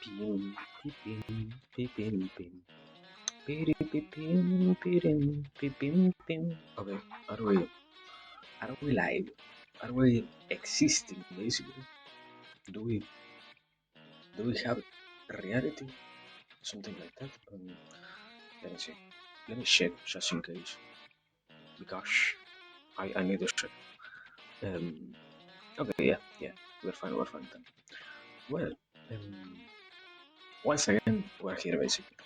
Pim, pipim, pipim, pim. Piri, pipim, pirim, pipim, pim. Okay, are we are we live? Are we existing basically? Do we do we have reality? Something like that? Let me see. Let me check just in case. Because I need to check. Um okay, yeah. We're fine then. Well, um once again we're here basically.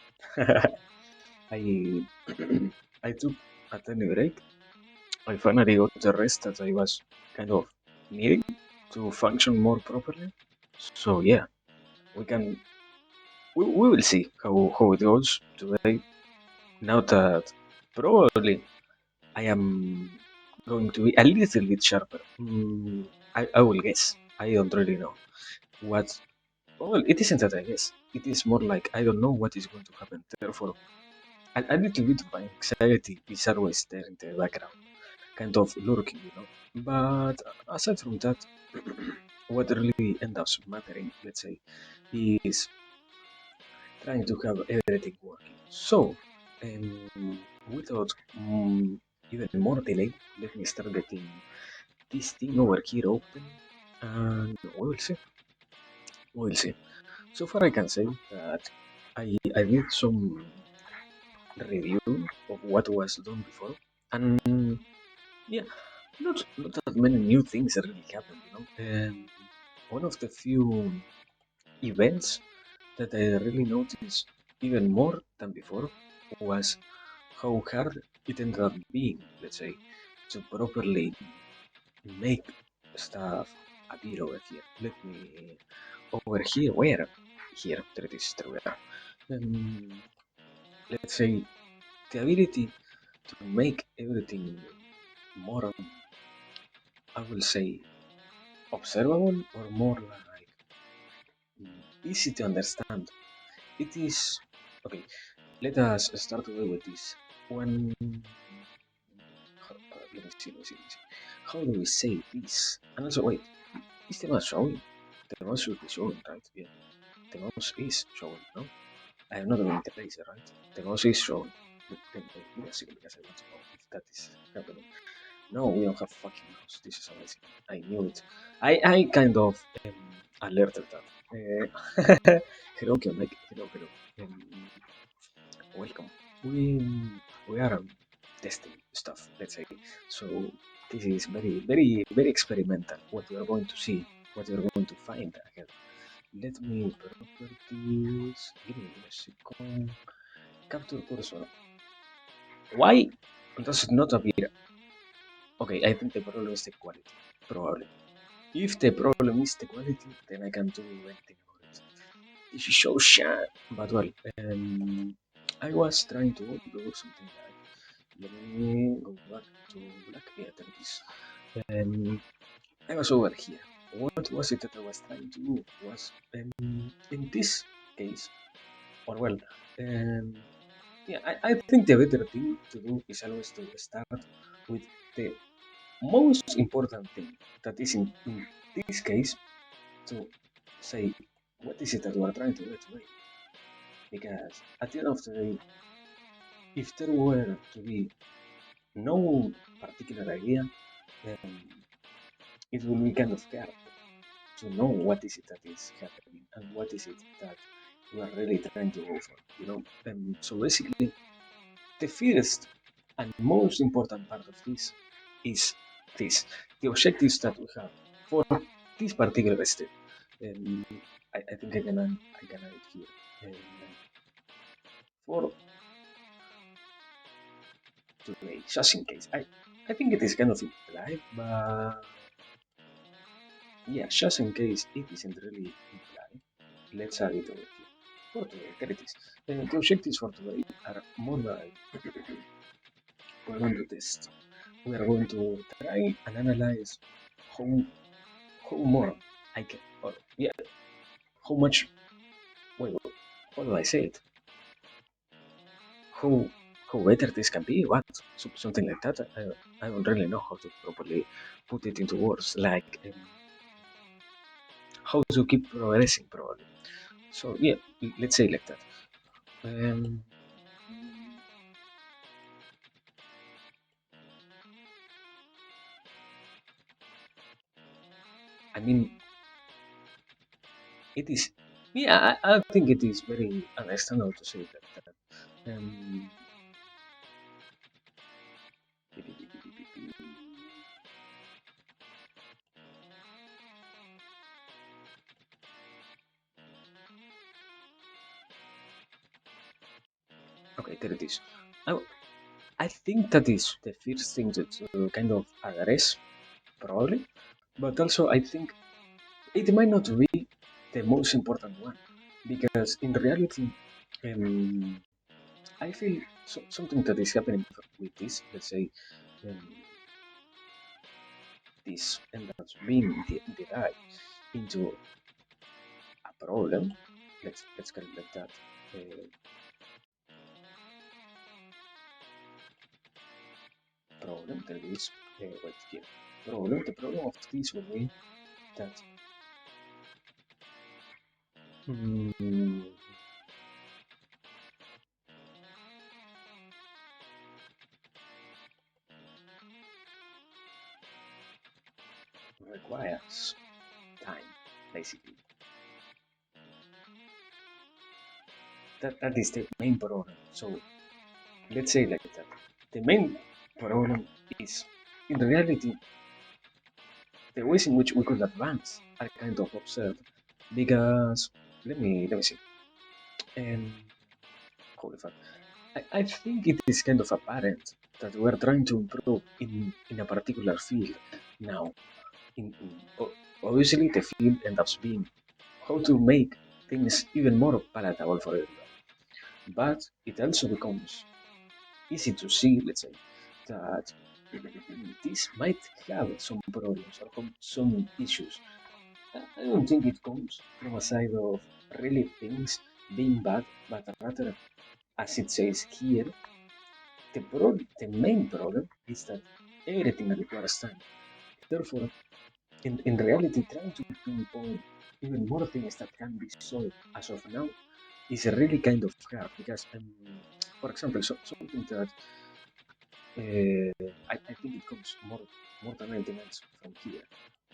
I I took a tiny break. I finally got the rest that I was kind of needing to function more properly. So yeah, we can we will see how it goes today. Now that probably I am going to be a little bit sharper. I will guess. I don't really know what. Well, it isn't that I guess. It is more like I don't know what is going to happen. Therefore, a little bit of anxiety is always there in the background, kind of lurking, you know. But aside from that, what really ends up mattering, let's say, is trying to have everything working. So, without even more delay, let me start getting this thing over here open, and we will see. We will see. So far, I can say that I did some review of what was done before, and yeah, not that many new things really happened, you know. One of the few events that I really noticed even more than before was how hard it ended up being, let's say, to properly make stuff appear over here. Let me over here, where? Here, there it is, there we are. Let's say the ability to make everything more, I will say, observable or more like easy to understand. It is okay. Let us start away with this. When let me see. How do we say this? And also, wait, is the mouse showing? The mouse should be showing, right? Yeah, the mouse is showing. No, I am not going to place it, right? The mouse is showing. Give me a second because I want to know if that is happening. No, we don't have fucking mouse. This is amazing. I knew it. I kind of alerted that. Hello, Mike. Hello. Um, welcome. We are testing stuff. Let's say so. This is very experimental. What you are going to see, what you are going to find ahead. Let me properties. Give me a second. Capture cursor. Why does it not appear? Okay, I think the problem is the quality. Probably. If the problem is the quality, then I can do anything about it. This is so shit. But well, I was trying to do something like. Let me go back to black. Yeah, there it is. I was over here. What was it that I was trying to do? Was in this case, or well, yeah, I think the better thing to do is always to start with the most important thing that is in this case to say what is it that we are trying to get away. Because at the end of the day, if there were to be no particular idea, then it will be kind of hard to know what is it that is happening and what is it that we are really trying to go for. You know, so basically, the first and most important part of this is this: the objectives that we have for this particular step. Um, I think I can add it here. For today, just in case. I think it is kind of implied, but yeah, just in case it isn't really implied, let's add it over here. For today, there it is. The objectives for today are more like we're going to test. We are going to try and analyze how how more I can, or yeah, how much. Wait, how do I say it? How how better this can be? What something like that? I don't really know how to properly put it into words. Like how to keep progressing, probably. So yeah, let's say like that. Um, I mean, it is. Yeah, I think it is very understandable to say that. Um, okay, there it is. I, I think that is the first thing to kind of address, probably. But also, I think it might not be the most important one because in reality, um, I feel something that is happening with this, let's say, um, this ends up being derived into a problem. Let's call it like that. Uh, problem that is wait here. Problem. The problem of this will be that mm, requires time, basically. That is the main problem. So let's say like that. The main problem is in reality the ways in which we could advance are kind of absurd because let me see. Um, holy fuck. I think it is kind of apparent that we're trying to improve in a particular field now. Obviously, the field ends up being how to make things even more palatable for everybody. But it also becomes easy to see, let's say, that this might have some problems or some issues. I don't think it comes from a side of really things being bad, but rather, as it says here, the main problem is that everything requires time. Therefore, in reality, trying to pinpoint even more things that can be solved as of now is really kind of hard because, for example, something that I think it comes more than anything else from here,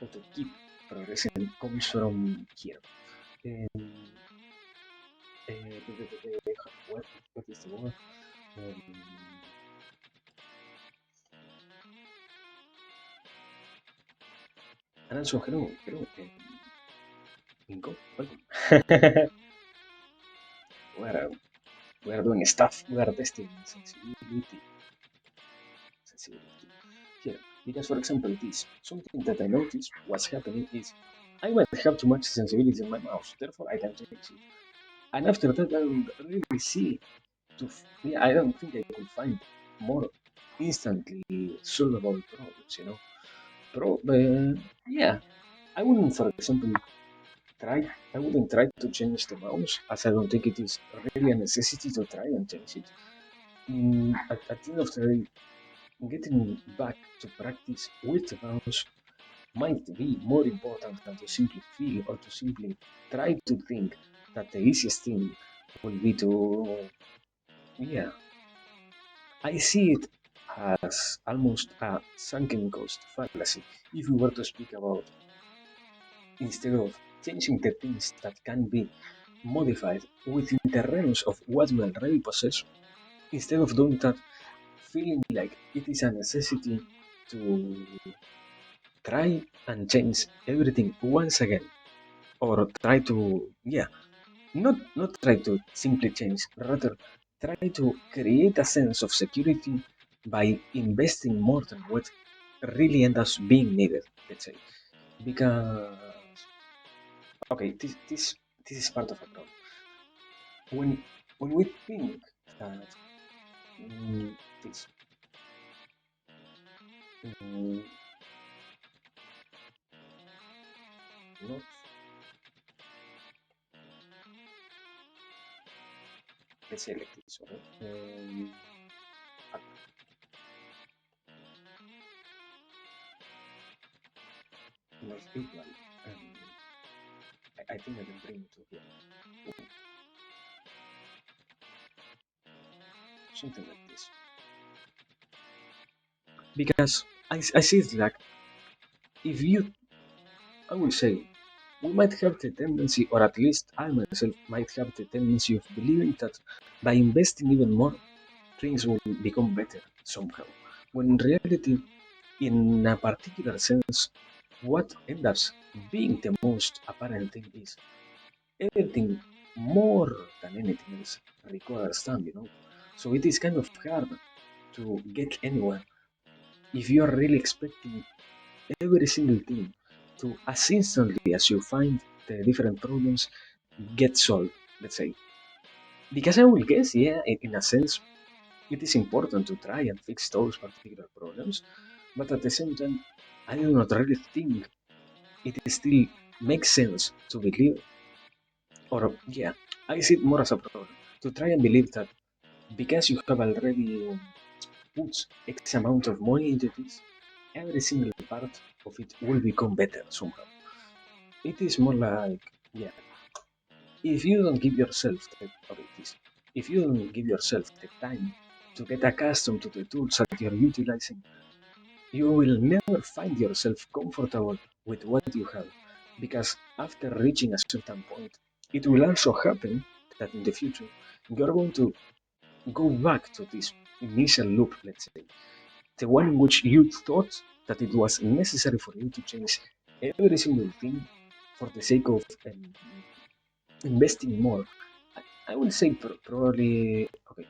or to keep progressing comes from here. Um, what is the word? Um, and also, hello, Ingo, welcome. we are we are doing stuff. We are testing sensibility here. Because, for example, this something that I noticed what's happening is I might have too much sensibility in my mouse, therefore I can change it. And after that, I don't really see yeah, I don't think I could find more instantly solvable problems. Yeah, I wouldn't, for example, try. I wouldn't try to change the mouse, as I don't think it is really a necessity to try and change it. At the end of the day, getting back to practice with the mouse might be more important than to simply feel or to simply try to think that the easiest thing will be to, yeah, I see it as almost a sunken cost fallacy if we were to speak about instead of changing the things that can be modified within the realms of what we already possess, instead of doing that, feeling like it is a necessity to try and change everything once again, or try to, yeah, not try to simply change, rather try to create a sense of security by investing more than what really ends up being needed, let's say. Because okay, this is part of a problem. When we think that this mm, not let's say like this, alright? Not equal. Um, I think I can bring it to here. Something like this. Because I see it like, if you, I will say, we might have the tendency, or at least I myself might have the tendency of believing that by investing even more, things will become better somehow. When in reality, in a particular sense, what ends up being the most apparent thing is everything more than anything else requires time, you know. So it is kind of hard to get anywhere if you are really expecting every single thing to, as instantly as you find the different problems, get solved, let's say. Because I will guess, yeah, in a sense, it is important to try and fix those particular problems, but at the same time, I do not really think it still makes sense to believe, or yeah, I see it more as a problem, to try and believe that because you have already put X amount of money into this, every single part of it will become better somehow. It is more like, yeah, if you don't give yourself if you don't give yourself the time to get accustomed to the tools that you're utilizing, you will never find yourself comfortable with what you have. Because after reaching a certain point, it will also happen that in the future you're going to go back to this initial loop, let's say, the one in which you thought that it was necessary for you to change every single thing for the sake of investing more. I would say probably okay.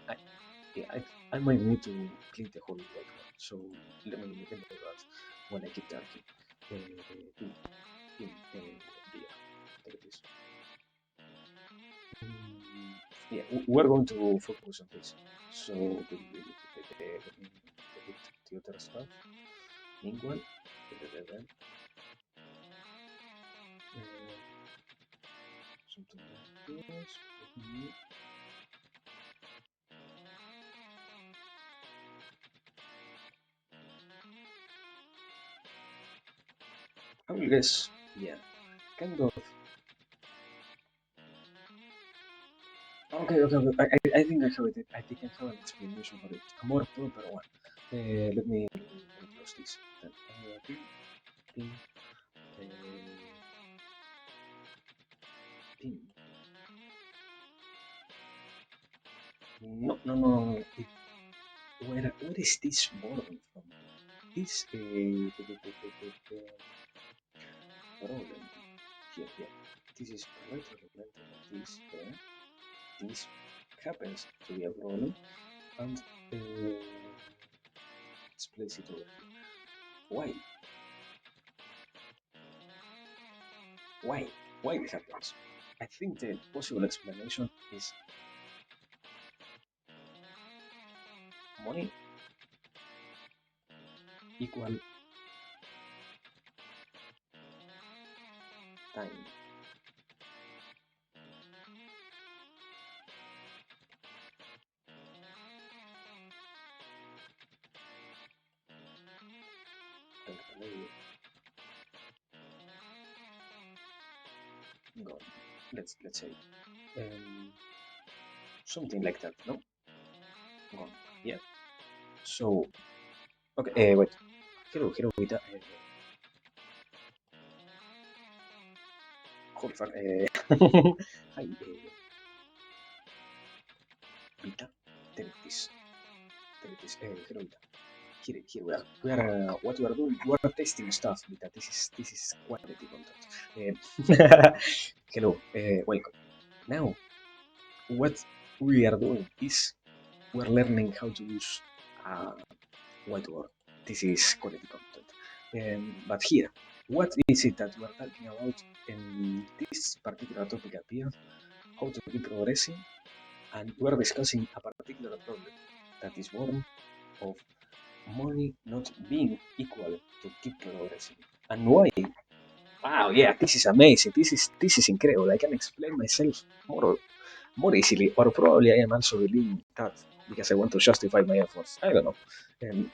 Yeah, I might need to clean the whole whiteboard. So let me do that when I keep talking. In beer. Take this. Mm, yeah, we're going to focus on this. So let me delete the other stuff. Meanwhile, something like this. I will guess, yeah, kind of. Okay. I think I have it. I think I have an explanation for it, a more proper one. Let me close this. Then, pin, pin. No. Where is this born from? This problem here, yeah. This is retroalimented by this here. This happens to be a problem, and let's place it over here. Why? Why? Why it happens? I think the possible explanation is money equal time. God, let's say something like that. No, gone. Yeah. So okay. Wait. Hello. Wait. Holy fuck. Hi. Vita. Take this. Take this. Hello. Vita. Here we are. What we are doing? We are testing stuff. Vita. This is quality content. Hello. Welcome. Now, what we are doing is we're learning how to use whiteboard. This is quality content. But here, what is it that we're talking about in this particular topic up here? How to keep progressing, and we're discussing a particular problem that is born of money not being equal to keep progressing. And why? Wow, yeah, this is amazing. This is incredible. I can explain myself more easily, or probably I am also believing that because I want to justify my efforts. I don't know. Um,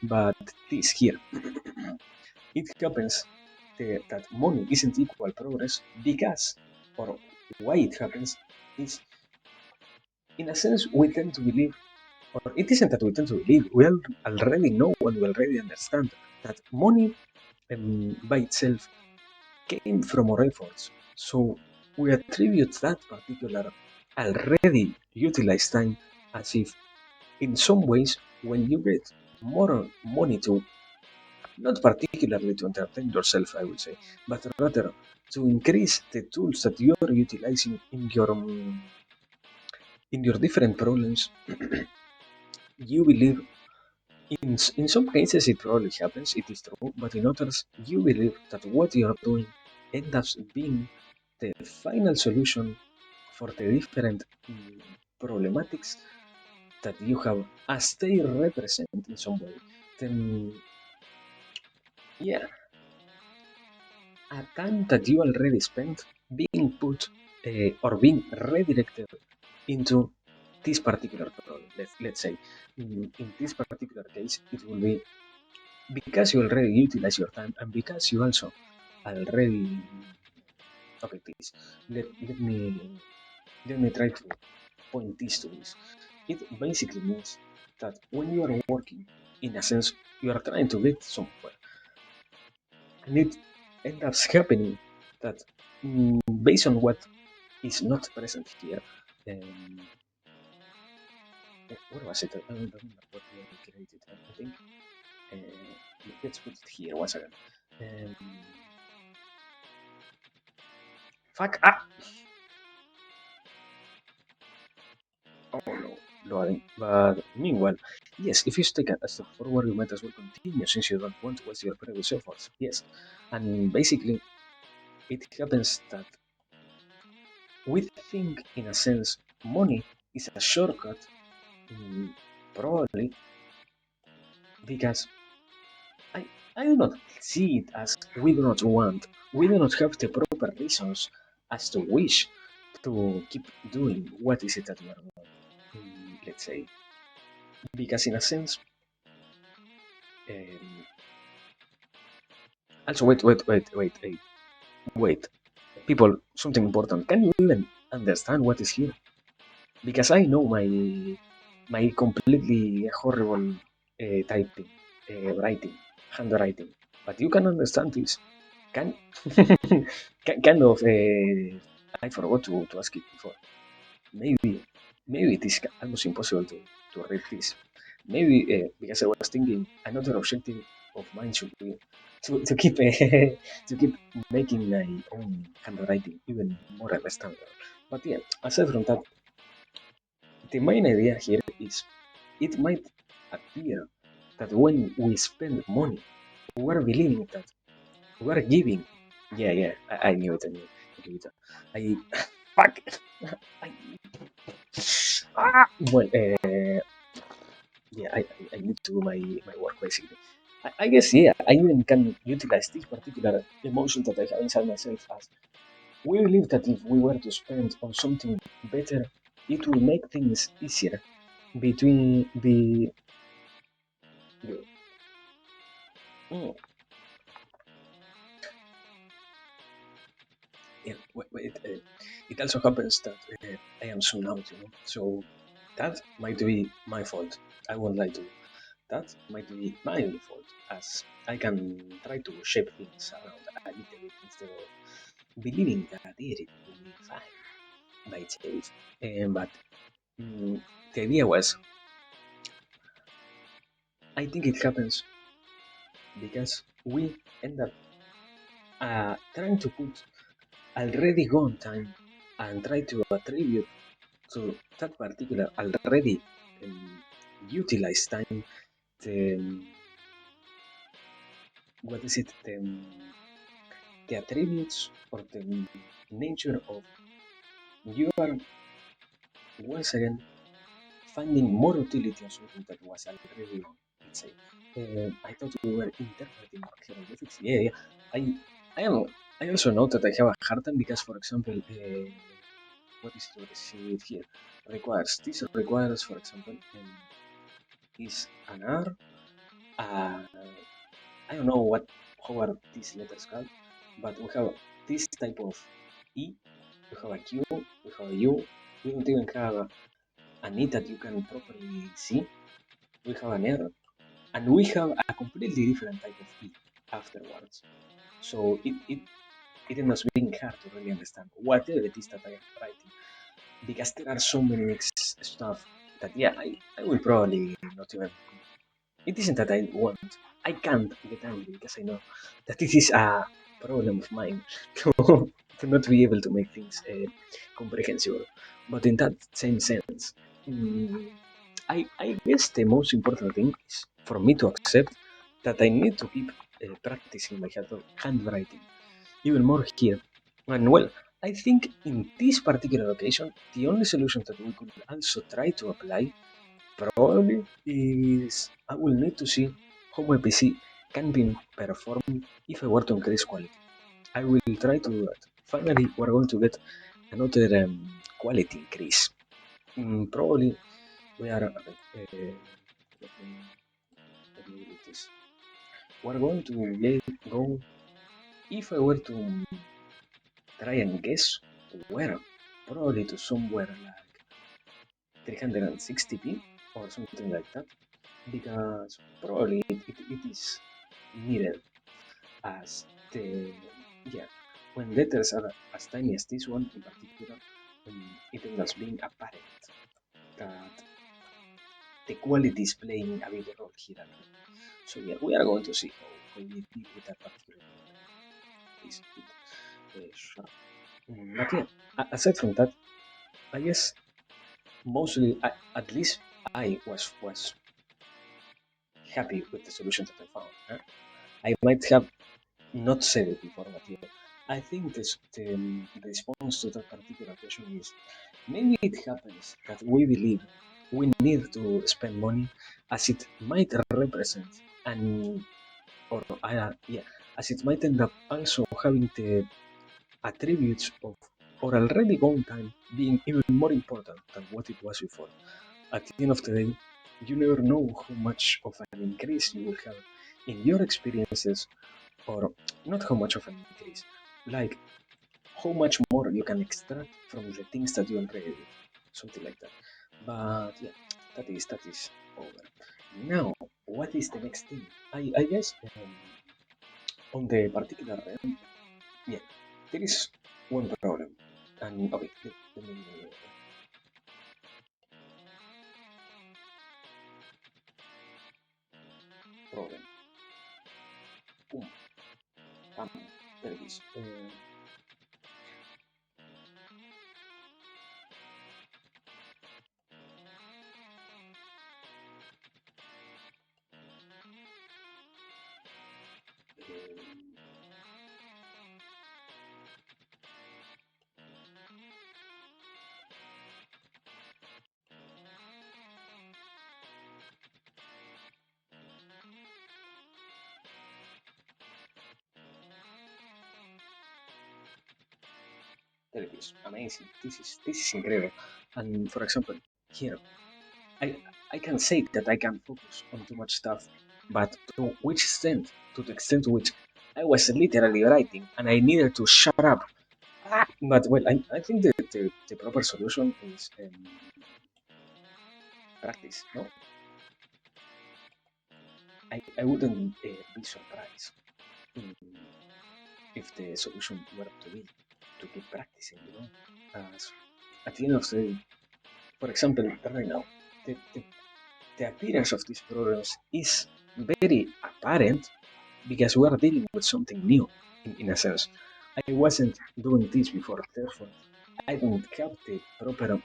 but this here, it happens. that money isn't equal progress because, or why it happens, is in a sense we tend to believe, or it isn't that we tend to believe, we already know and we already understand that money by itself came from our efforts. So we attribute that particular already utilized time as if, in some ways, when you get more money to, not particularly to entertain yourself, I would say, but rather to increase the tools that you are utilizing in your different problems, you believe in some cases it probably happens, it is true, but in others you believe that what you are doing ends up being the final solution for the different problematics that you have as they represent in some way. Then, yeah, a time that you already spent being put or being redirected into this particular problem. Let's say in this particular case, it will be because you already utilize your time and because you also already, okay, this let me try to point this to this. It basically means that when you are working, in a sense, you are trying to get somewhere, and it ends up happening that based on what is not present here, um, where was it? I don't remember what we created. I think let's put it here once again. Um, fuck. Oh no, loading. But meanwhile, yes, if you take a step forward, you might as well continue since you don't want to waste your previous efforts. Yes, and basically, it happens that we think, in a sense, money is a shortcut, probably because I, I do not see it as we do not want, we do not have the proper reasons as to wish to keep doing what is it that we are doing. Let's say, because in a sense, um, also wait, people, something important. Can you even understand what is here? Because I know my completely horrible typing, writing, handwriting, but you can understand this. Can kind of I forgot to ask it before. Maybe it is almost impossible to read this. Maybe because I was thinking another objective of mine should be to keep to keep making my own handwriting even more understandable. But yeah, aside from that, the main idea here is it might appear that when we spend money, we're believing that we're giving. Yeah, I knew it. I knew it. I fuck. I, well, yeah, I need to do my work basically. I guess, yeah, I even can utilize this particular emotion that I have inside myself as we believe that if we were to spend on something better, it will make things easier between the mm, yeah, it also happens that I am soon out, so that might be my fault. I won't lie to you. That might be my fault, as I can try to shape things around a little bit instead of believing that it will be fine by itself. But the idea was, I think it happens because we end up trying to put already gone time and try to attribute to that particular already utilized time the what is it the attributes or the nature of you are once again finding more utility on something that was already on. Let's say, I thought we were interpreting hieroglyphics. Yeah. I I am. I also know that I have a hard time because, for example, what is to receive here requires this requires, for example, is an R. Uh, I don't know what. how are these letters called, but we have this type of E, we have a Q, we have a U, we don't even have an E that you can properly see, we have an R, and we have a completely different type of E afterwards. So it must be hard to really understand whatever it is that I am writing, because there are so many mixed stuff that yeah, I will probably not even. It isn't that I want. I can't get angry because I know that this is a problem of mine to not be able to make things comprehensible. But in that same sense, mm, I guess the most important thing is for me to accept that I need to keep practicing my handwriting even more here. And well, I think in this particular occasion, the only solution that we could also try to apply probably is I will need to see how my PC can be performed if I were to increase quality. I will try to do that. Finally, we're going to get another quality increase. Probably we are. Let me read this. We're going to go. If I were to try and guess where, probably to somewhere like 360p or something like that, because probably it is needed as the yeah when letters are as tiny as this one in particular, it ends up being apparent that the quality is playing a big role here already. So yeah, we are going to see how we deal with that particular problem. Is sharp. But yeah, aside from that, I guess mostly at least I was happy with the solution that I found. I might have not said it before, but yeah, I think the response to that particular question is maybe it happens that we believe we need to spend money as it might represent and or yeah, as it might end up also having the attributes of or already gone time being even more important than what it was before. At the end of the day, you never know how much of an increase you will have in your experiences, or not how much of an increase, like how much more you can extract from the things that you already did, something like that. But yeah, that is over. Now, what is the next thing? I guess on the particular realm, yeah, there is one problem, and okay, let me problem. Boom, bam, there it is. There it is. Amazing. This is incredible. And for example, here I I can say that I can focus on too much stuff, but to which extent? To the extent to which I was literally writing and I needed to shut up. But well, I think the proper solution is practice. No, I wouldn't be surprised mm, if the solution were to be to keep practicing. As at the end of the day, for example, right now, the appearance of these problems is very apparent because we are dealing with something new in a sense. I wasn't doing this before, therefore, I don't have the proper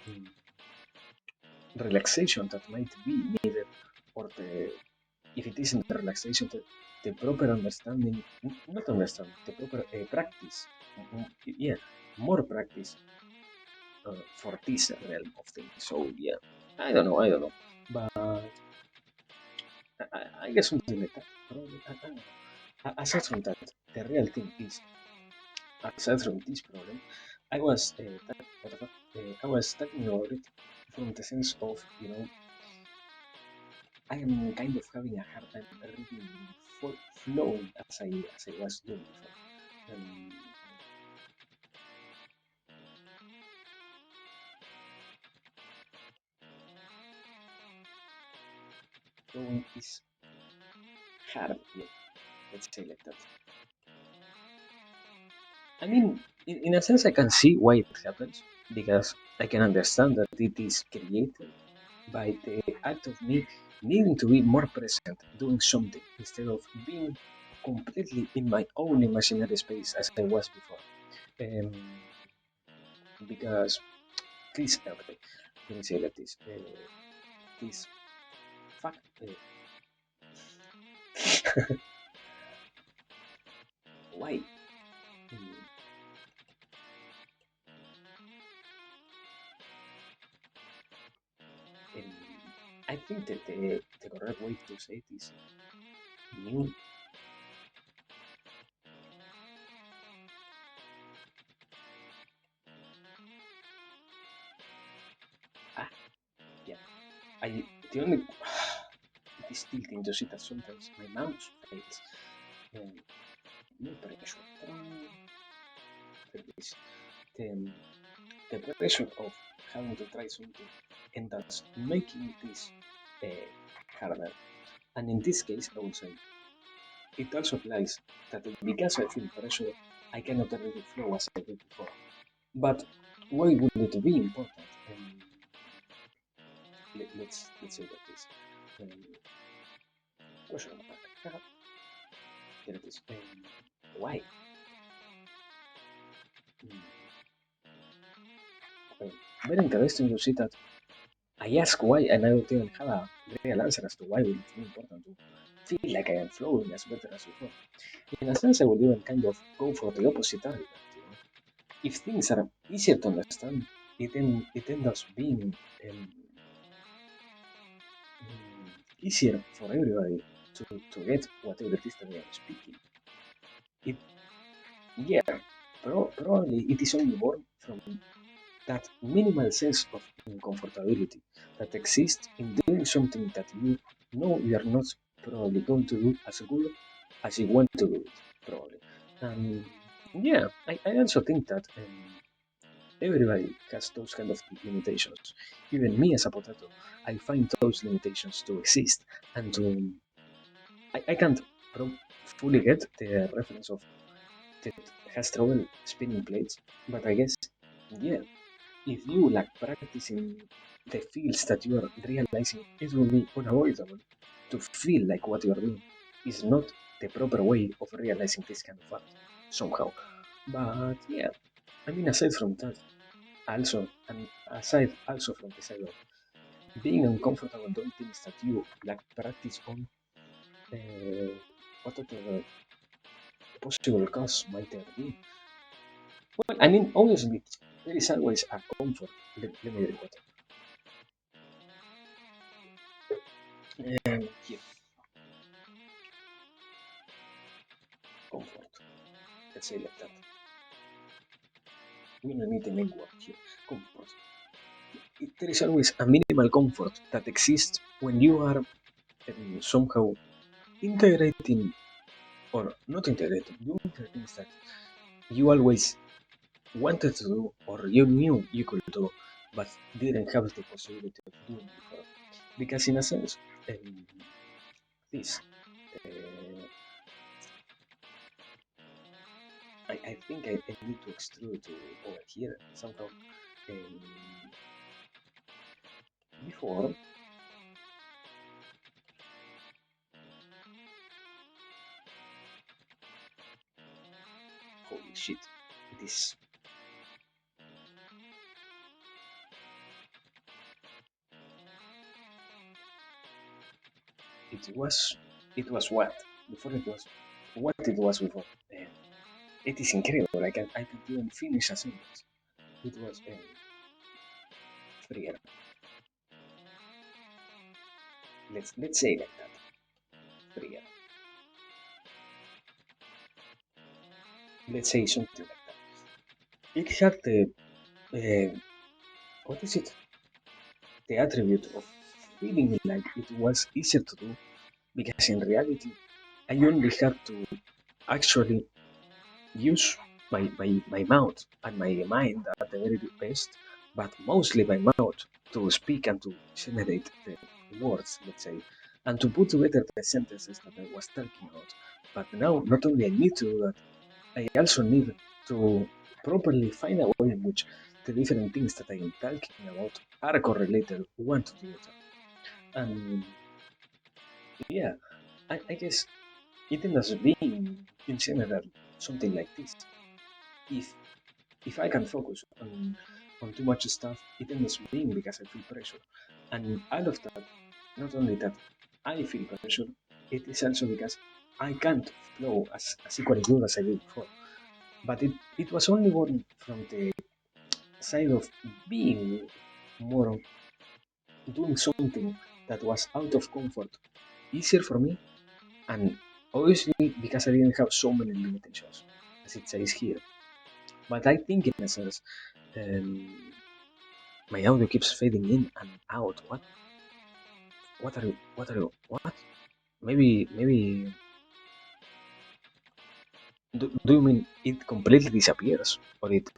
relaxation that might be needed, or if it isn't the relaxation, the proper understanding, not understanding, the proper practice, yeah, more practice for this realm of things. So yeah, I don't know, but I guess something like that. Probably, I don't know. Aside from that, the real thing is, aside from this problem, I was what the I was talking about it from the sense of I am kind of having a hard time reading flow as I was doing before. Um, Flowing is hard, yeah, let's say like that. I mean, in a sense, I can see why it happens because I can understand that it is created by the act of me needing to be more present doing something instead of being completely in my own imaginary space as I was before. Um, because this, okay, let me say like this. This fact, why? Mm, um, I think that the correct way to say it is new. Ah, yeah. I the only it is tilting to see that sometimes my mouse fails. Um, New pressure. There is the, the pressure of having to try something and thus making this uh, harder. And in this case, I would say it also applies that because I feel pressure, I cannot really flow as I did before. But why would it be important? Let's say like this. Um, Question mark. There it is. Why? Mm, okay. Very interesting to see that I ask why, and I don't even have a real answer as to why would it be important to feel like I am flowing as better as before. In a sense, I would even kind of go for the opposite argument. If things are easier to understand, it ends up being um, easier for everybody to get whatever it is that I am speaking. It, yeah, probably it is only born from that minimal sense of uncomfortability that exists in doing something that you know you are not probably going to do as good as you want to do it, probably. And yeah, I also think that everybody has those kind of limitations. Even me as a potato, I find those limitations to exist and to I can't fully get the reference of that has trouble spinning plates, but I guess yeah, if you lack practice in the fields that you are realizing, it will be unavoidable to feel like what you are doing is not the proper way of realizing this kind of art somehow. But yeah, I mean, aside from that, also, and aside also from the side of being uncomfortable doing things that you lack practice on, uh, what other possible cause might there be? Well, I mean, obviously, there is always a comfort. Let me drink water. Here, comfort. Let's say like that. We don't need the main word here. Comfort. There is always a minimal comfort that exists when you are somehow integrating or not integrating, doing the things that you always wanted to do or you knew you could do, but didn't have the possibility of doing before. Because in a sense, um, this uh, I think I need to extrude to over here somehow. Um, Before, holy shit, this it was it was what before it was what it was before. It is incredible. I can't even finish a sentence. It was freer. Let's say like that. Freer. Let's say something like that. It had the what is it? The attribute of feeling like it was easier to do because in reality, I only had to actually use my mouth and my mind at the very best, but mostly my mouth to speak and to generate the words, let's say, and to put together the sentences that I was talking about. But now, not only I need to do that, I also need to properly find a way in which the different things that I am talking about are correlated one to the other. And yeah, I guess it ends up being in general something like this. If if I can focus on too much stuff, it ends up being because I feel pressure. And all of that, not only that I feel pressure, it is also because I can't flow as equally good as I did before. But it was only born from the side of being more doing something that was out of comfort easier for me, and obviously because I didn't have so many limitations as it says here. But I think in a sense, um, my audio keeps fading in and out. What are you? What are you? What? Maybe. Do you mean it completely disappears or it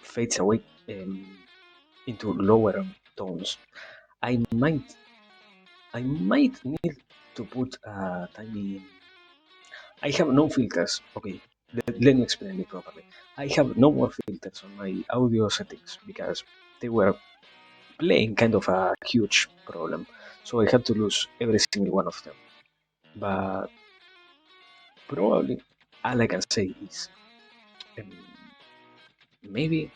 fades away into lower tones? I might I might need to put a tiny. I have no filters. Okay, let me explain it properly. I have no more filters on my audio settings because they were playing kind of a huge problem. So I had to lose every single one of them. But probably all I can say is um, maybe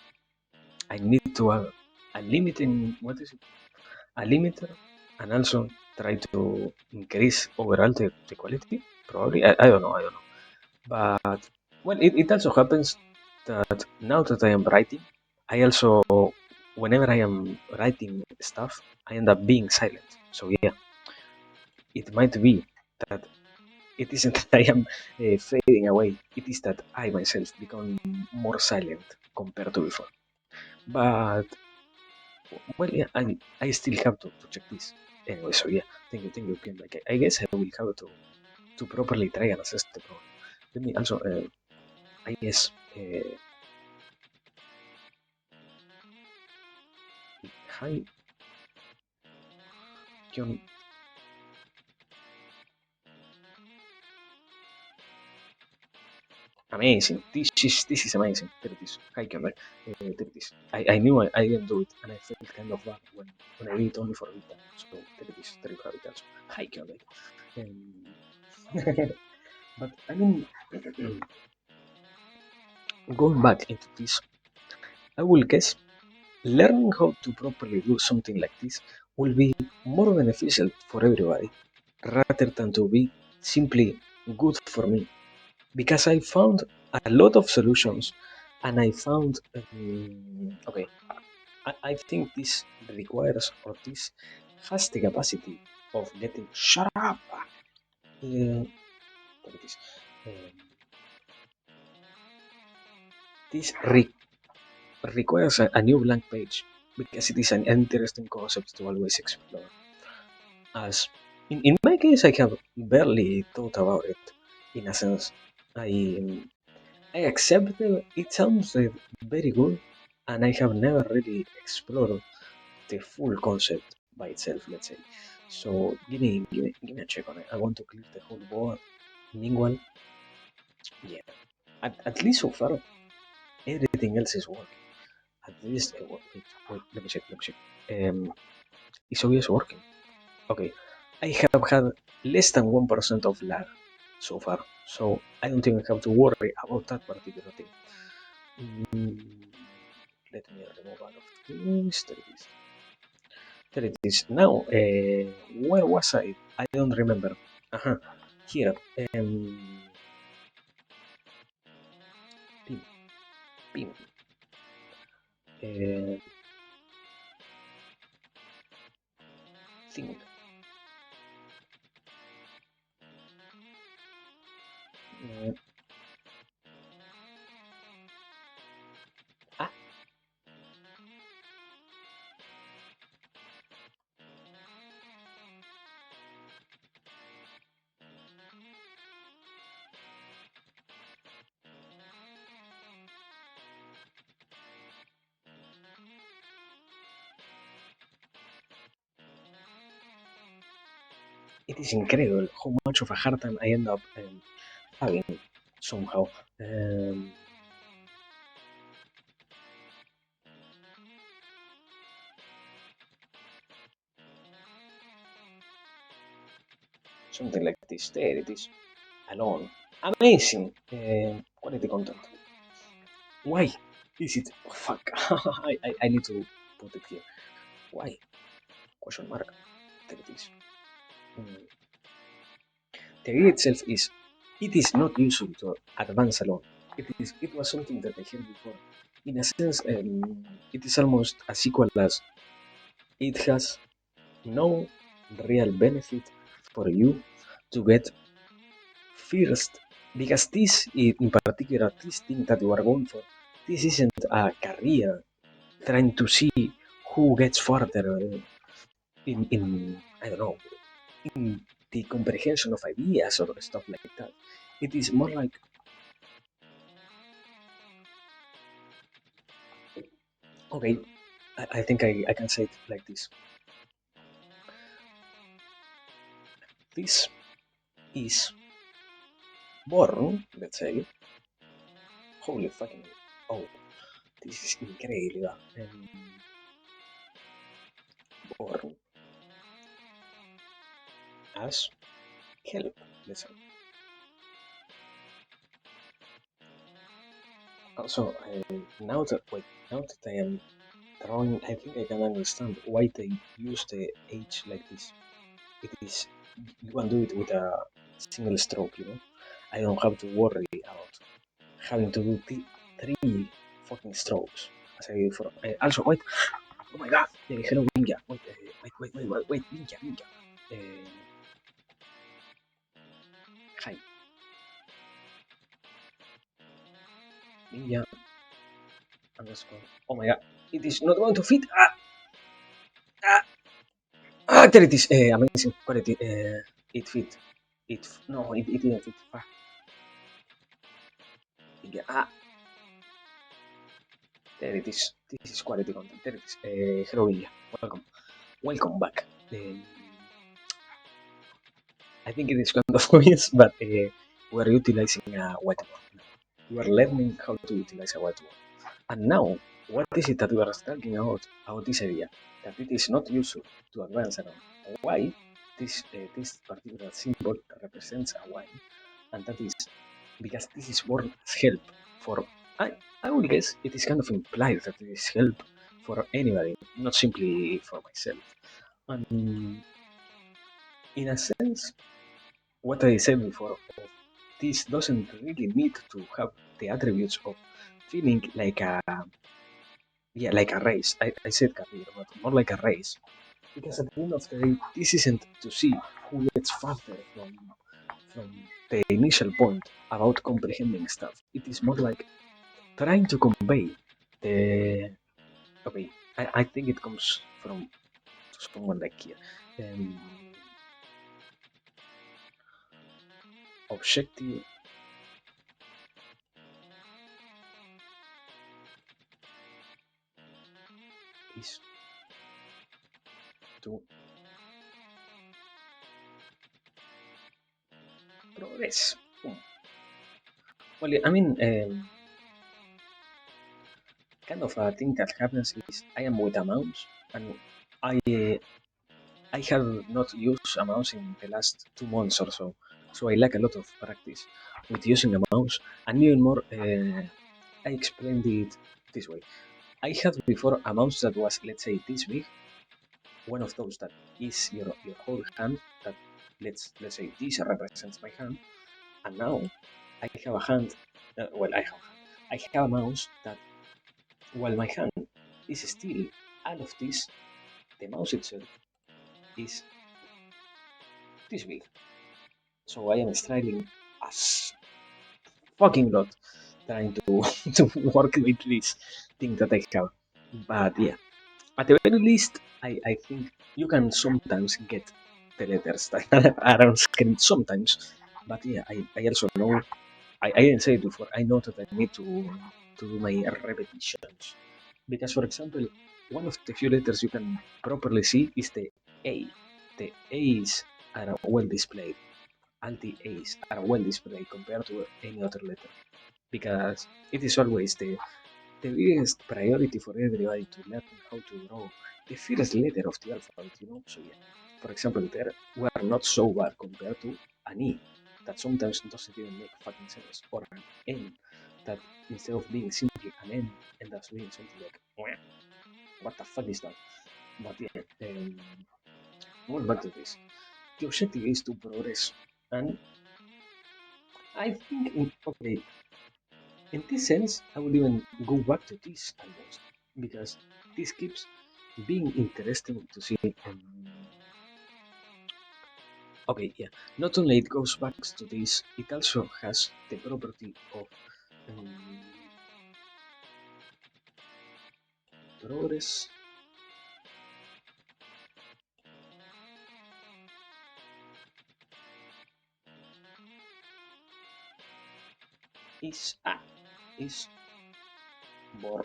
I need to have a limiting, what is it? A limiter, and also try to increase overall the quality. Probably, I don't know, I don't know. But well, it also happens that now that I am writing, I also, whenever I am writing stuff, I end up being silent. So yeah, it might be that it isn't that I am fading away. It is that I myself become more silent compared to before. But well, yeah, I still have to check this anyway. So yeah, thank you, Ken. Like, I guess I will have to properly try and assess the problem. Let me also, I guess, hi, John. Amazing. This is amazing. There it is. Hi, John. There it is. I knew I didn't do it, and I felt kind of bad when I did it only for Vita. So there it is. There you have it also. Hi, John. Um, but I mean, going back into this, I will guess learning how to properly do something like this will be more beneficial for everybody rather than to be simply good for me. Because I found a lot of solutions and I found, okay, I think this requires or this has the capacity of getting shut up. What it is. Um, this requires a new blank page because it is an interesting concept to always explore. As in my case, I have barely thought about it. In a sense, I I accept it sounds very good, and I have never really explored the full concept by itself. Let's say. So give me a check on it. I want to clear the whole board. Meanwhile, yeah, at least so far, everything else is working. At least, wait, let me check. It's always working. Okay, I have had less than 1% of lag so far, so I don't even have to worry about that particular thing. Mm, let me remove all of this. There it is. There it is. Now, where was I? I don't remember. Uh-huh. Here. Pim, pim. Uh, think. Uh, ah, it is incredible how much of a hard time I end up having somehow. Um, Something like this. There it is. Alone. Amazing quality content. Why is it? Oh, fuck. I need to put it here. Why? Question mark. There it is. Mm. The idea itself is it is not usual to advance alone. It was something that I heard before. In a sense, it is almost a sequel as it has no real benefit for you to get first because this in particular this thing that you are going for this isn't a career trying to see who gets further in I don't know in the comprehension of ideas or stuff like that. It is more like okay, I think I can say it like this. This is born, let's say, holy fucking oh, this is incredible. Born as help, let's say. Also, now that wait, now that I am drawing, I think I can understand why they use the H like this. It is you can do it with a single stroke, you know. I don't have to worry about having to do three fucking strokes as I did before. Also, wait, oh my god, hello Ninja. Wait, Ninja. Uh, Hi, Ninja underscore. Oh my god, it is not going to fit. Ah, there it is. Amazing quality. It fit. No, it didn't fit. Fuck. Yeah, there it is. This is quality content. There it is. Hello, India. Welcome. Welcome back. I think it is kind of obvious, but we're utilizing a whiteboard now. We are learning how to utilize a whiteboard. And now, what is it that we are talking about this idea? That it is not useful to advance around. Why this particular symbol represents a Y, and that is because this is born as help for. I, I would guess it is kind of implied that it is help for anybody, not simply for myself. And in a sense, what I said before, this doesn't really need to have the attributes of feeling like a like a race. I said career, but more like a race. Because at the end of the day, this isn't to see who gets farther from the initial point about comprehending stuff. It is more like trying to convey the okay. I think it comes from someone like here. Um, Objective is to progress. Well, I mean, kind of a thing that happens is I am with a mouse and I have not used a mouse in the last 2 months or so, so I lack a lot of practice with using a mouse. And even more, I explained it this way. I had before a mouse that was, let's say, this big, one of those that is your whole hand. That let's say this represents my hand, and now I have a hand. I have a mouse that while my hand is still all of this, the mouse itself is this big. So I am struggling as fucking lot trying to to work with this thing that I have. But yeah, at the very least, I think you can sometimes get the letters that are on screen sometimes. But yeah, I also know I didn't say it before. I know that I need to do my repetitions because, for example, one of the few letters you can properly see is the A. The A's are well displayed. Anti-A's are well displayed compared to any other letter because it is always the biggest priority for everybody to learn how to draw the first letter of the alphabet, So yeah, for example, there were not so bad compared to an E that sometimes doesn't even make fucking sense, or an N that instead of being simply an N ends up being something like, "Wah, what the fuck is that?" But yeah, going back to this, the objective is to progress, and I think, okay, in this sense, I would even go back to this almost because this keeps being interesting to see. Okay, yeah. Not only it goes back to this, it also has the property of um, progress is born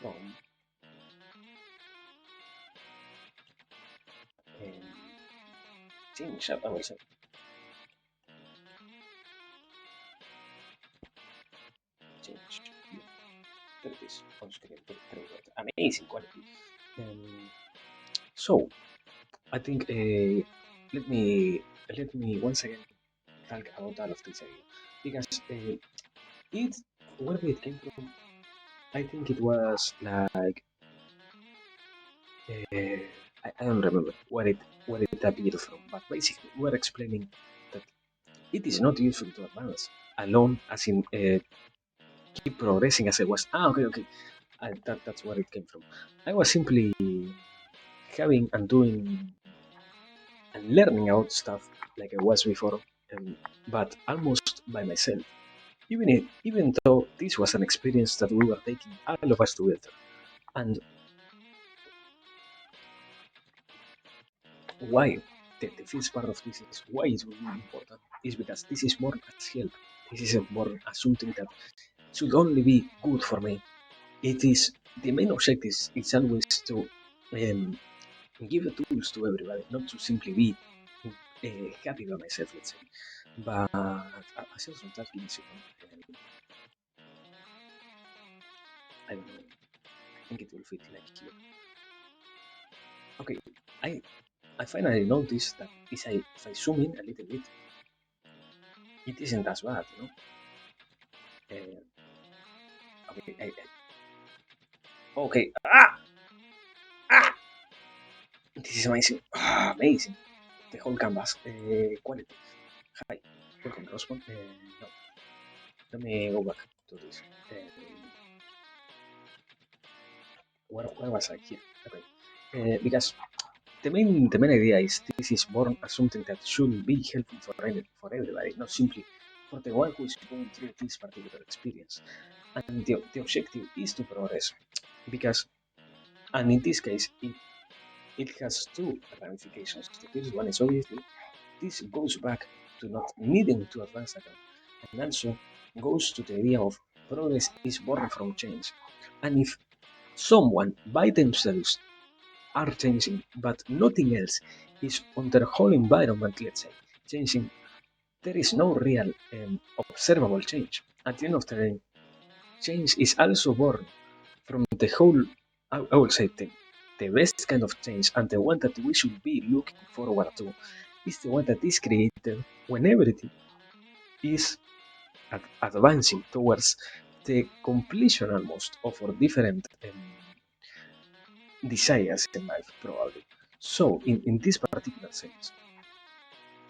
from um, change. I will say change. Yeah, there it is on screen. Amazing quality. Um, so I think let me once again talk about all of this area because it where it came from. I think it was like I don't remember where it appeared from, but basically we're explaining that it is not useful to advance alone, as in keep progressing as I was. Okay. That's where it came from. I was simply having and doing and learning out stuff like I was before, but almost by myself. Even though this was an experience that we were taking all of us together, and why the first part of this is why it's really important is because this is born as help. This isn't born as something that should only be good for me. It is the main objective is always to um, give the tools to everybody, not to simply be happy by myself, let's say. But as I was talking, I don't know. I think it will fit like here. Okay, I I finally noticed that if I zoom in a little bit, it isn't as bad. Uh, okay, okay. Ah, this is amazing. Amazing. The whole canvas. Quality. Hi. Welcome, Rosman. No, let me go back to this. Where was I here? Okay. Because the main idea is this is born as something that should be helpful for everybody, not simply for the one who is going through this particular experience. And the objective is to progress because, and in this case, it has two ramifications. The first one is obviously this goes back to not needing to advance at all, and also goes to the idea of progress is born from change. And if someone by themselves are changing, but nothing else is on their whole environment, let's say, changing, there is no real observable change. At the end of the day, change is also born from the whole, I would say, the best kind of change and the one that we should be looking forward to is the one that is created when everything is advancing towards the completion almost of our different desires in life, probably. So, in this particular sense,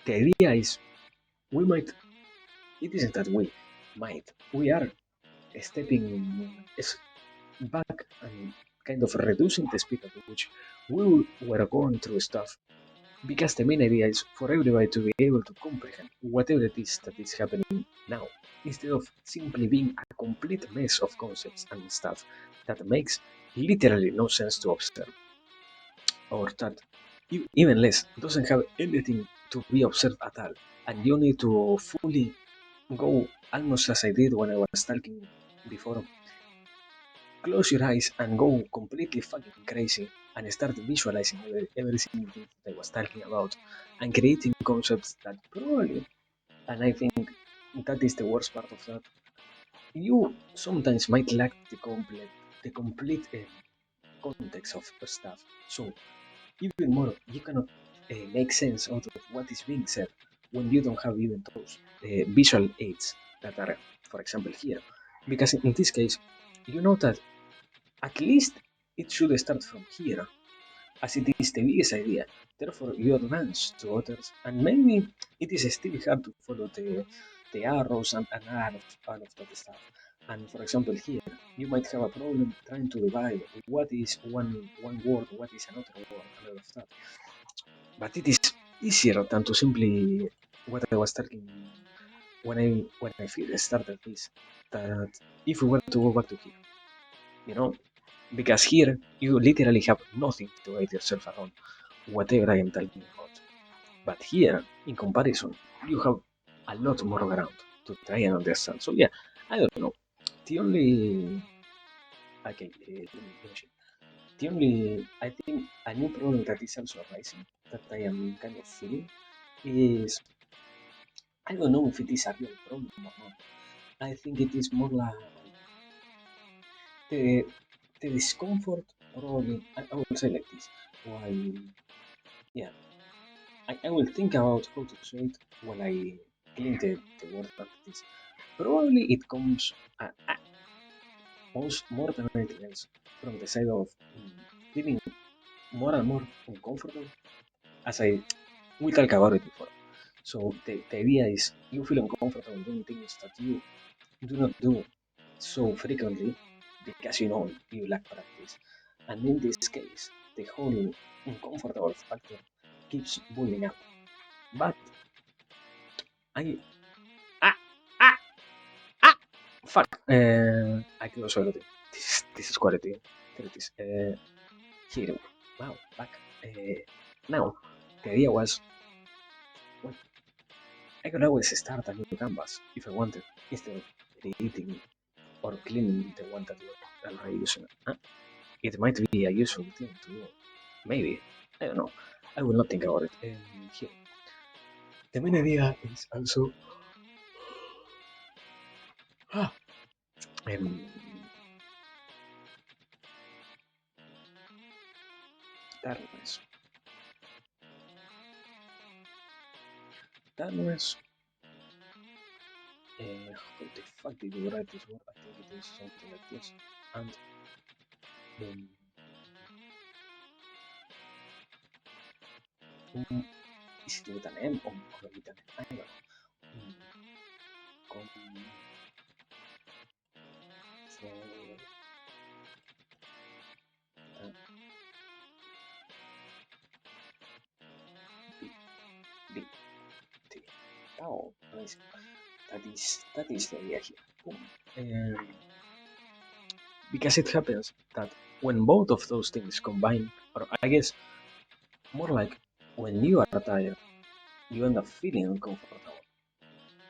the idea is we might, it isn't that we are stepping back and kind of reducing the speed at which we were going through stuff because the main idea is for everybody to be able to comprehend whatever it is that is happening now instead of simply being a complete mess of concepts and stuff that makes literally no sense to observe or that even less doesn't have anything to be observed at all and you need to fully go almost as I did when I was talking before close your eyes and go completely fucking crazy and start visualizing every single thing that I was talking about and creating concepts that probably, and I think that is the worst part of that, you sometimes might lack the complete context of stuff. So even more, you cannot make sense out of what is being said when you don't have even those visual aids that are, for example, here. Because in this case, you know that at least it should start from here, as it is the biggest idea. Therefore, you advance to others, and maybe it is still hard to follow the arrows and all of that stuff. And for example, here you might have a problem trying to divide what is one word, what is another word, and all of that. But it is easier than to simply what I was talking when I first started this. That if we were to go back to here, you know, because here you literally have nothing to guide yourself around whatever I am talking about. But here, in comparison, you have a lot more ground to try and understand. So yeah, I don't know. The only okay, let me see. The only I think a new problem that is also arising that I am kind of feeling is I don't know if it is a real problem or not. I think it is more like the the discomfort probably I will say like this while yeah I will think about how to say it while I clean the word that it is. Probably it comes most more than anything else from the side of feeling more and more uncomfortable as we talked about it before. So the idea is you feel uncomfortable doing things that you do not do so frequently because you know you lack practice. And in this case, the whole uncomfortable factor keeps building up. But I ah ah ah fuck I close everything. This is quality. There it is. Here. Wow, back. Now the idea was well, I could always start a new canvas if I wanted instead of editing or cleaning the one that we're already using. It might be a useful thing to do. Maybe. I don't know. I will not think about it. Here. The main idea is also ah, um, darkness. Darkness. How the fuck did you write this word? I think it is something like this. And um, is it with an M or with an I don't know. Um, com, for, uh, B, B, T. Oh, amazing. That is the idea here. Boom. Because it happens that when both of those things combine, or I guess more like when you are tired, you end up feeling uncomfortable.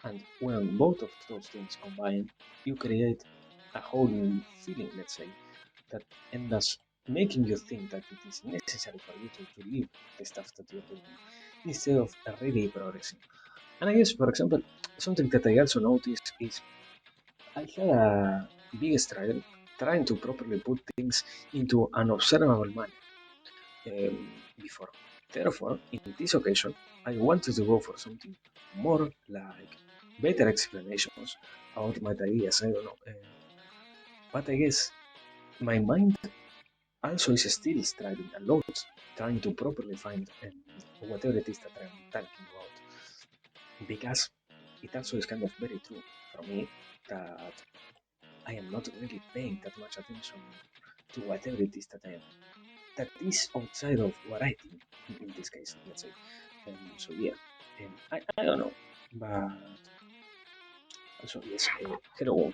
And when both of those things combine, you create a whole feeling, let's say, that ends up making you think that it is necessary for you to leave the stuff that you're doing instead of really progressing. And I guess, for example, something that I also noticed is I had a big struggle trying to properly put things into an observable manner before. Therefore, in this occasion, I wanted to go for something more like better explanations about my ideas. I don't know. But I guess my mind also is still struggling a lot trying to properly find whatever it is that I'm talking about. Because it also is kind of very true for me that I am not really paying that much attention to whatever it is that is outside of what I think in this case, let's say. So yeah, I don't know, but also yes, hello,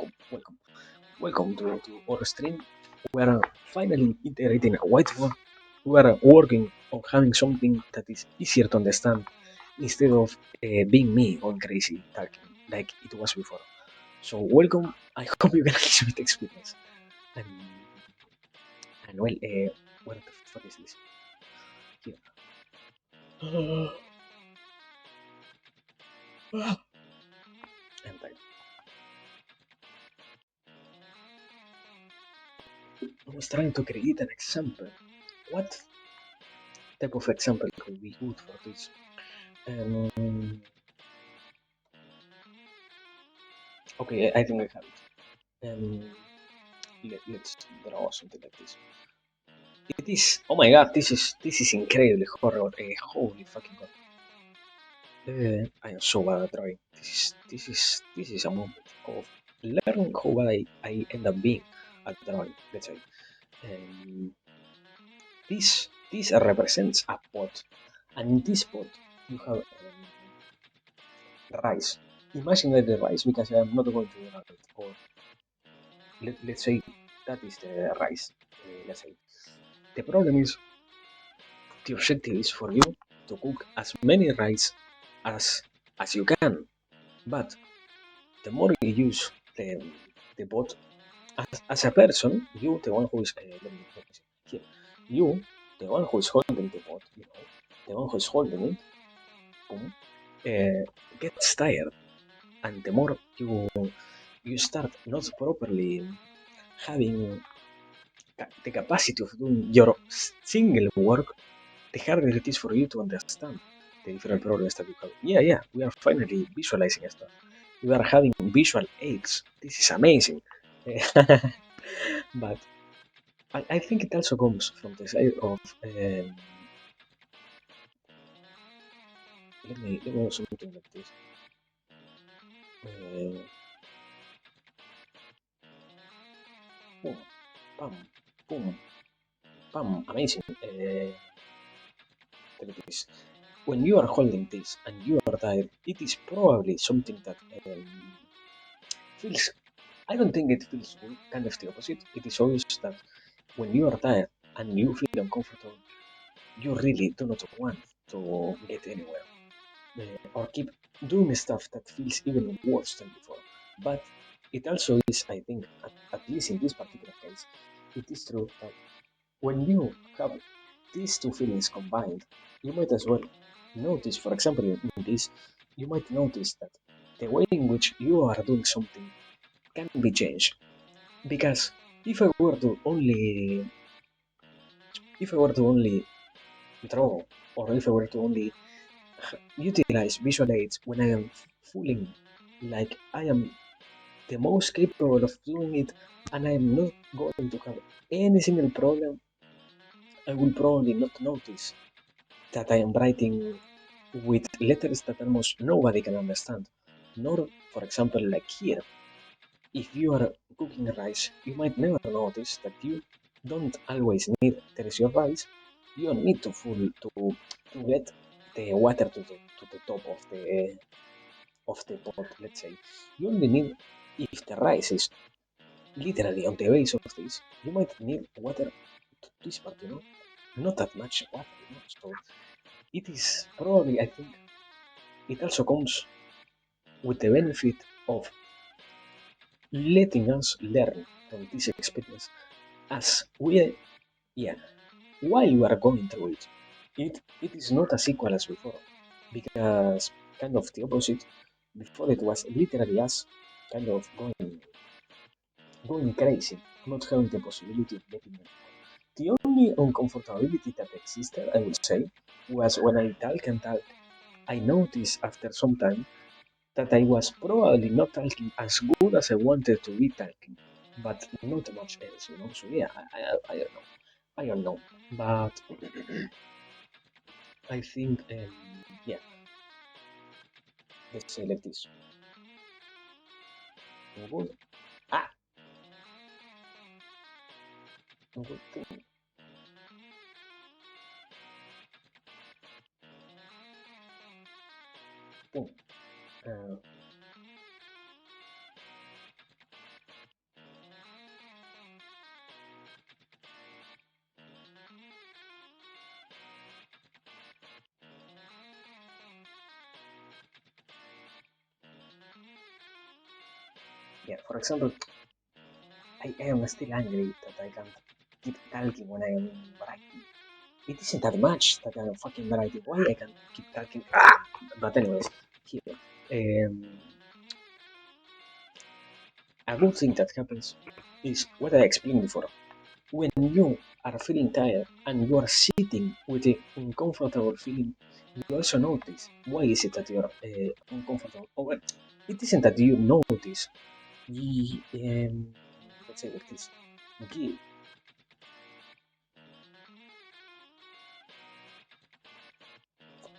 welcome to our stream. We are finally integrating a whiteboard. We are working on having something that is easier to understand instead of being me going crazy talking like it was before. So welcome. I hope you can actually experience. Manuel, what the fuck is this? Here. I'm tired. I was trying to create an example. What type of example could be good for this? Okay, I think I have it. Let's draw something like this. It is. Oh my god, this is incredibly horrible. Holy fucking god. I am so bad at drawing. This is a moment of learning how bad I end up being at drawing. Let's say. Um, this represents a pot, and in this pot you have rice. Imagine that the rice, because I am not going to draw it, or let's say that is the rice. Let's say the problem is the objective is for you to cook as many rice as you can, but the more you use the pot as a person, you the one who is let me see here, you the one who is holding the pot, the one who is holding it, boom, gets tired, and the more you start not properly having the capacity of doing your single work, the harder it is for you to understand the different problems that you have. Yeah, yeah, we are finally visualizing stuff. We are having visual aids. This is amazing. But I think it also comes from the side of let me do something like this. Uh, boom, pam, boom, pam, amazing. There it is. When you are holding this and you are tired, it is probably something that feels. I don't think it feels good. Kind of the opposite. It is always that when you are tired and you feel uncomfortable, you really do not want to get anywhere or keep doing stuff that feels even worse than before. But it also is, I think, at least in this particular case, it is true that when you have these two feelings combined, you might as well notice, for example, in this, you might notice that the way in which you are doing something can be changed. Because if I were to only, if I were to only draw, or if I were to only utilize visual aids when I am feeling like I am the most capable of doing it, and I am not going to have any single problem, I will probably not notice that I am writing with letters that almost nobody can understand. Nor, for example, like here, if you are cooking rice, you might never notice that you don't always need there is your rice. You don't need to get the water to the top of the pot. Let's say you only need if the rice is literally on the base of this. You might need water to this part. Not that much water. So it is probably, I think, it also comes with the benefit of letting us learn from this experience as we, yeah, while we are going through it. It is not as equal as before, because kind of the opposite. Before it was literally us kind of going crazy, not having the possibility of getting anymore. The only uncomfortability that existed, I would say, was when I talk and talk. I noticed after some time that I was probably not talking as good as I wanted to be talking, but not much else. So yeah, I don't know. I don't know. But I think, yeah, let's say like this. Good. Ah, good thing. Boom. Uh, yeah, for example, I am still angry that I can't. keep talking when I am writing. It isn't that much that I'm fucking writing. Why I can keep talking? Ah! But anyways, here. A good thing that happens is what I explained before. When you are feeling tired and you are sitting with an uncomfortable feeling, you also notice why is it that you are uncomfortable. Oh, well, it isn't that you notice. You, let's say like this. Give,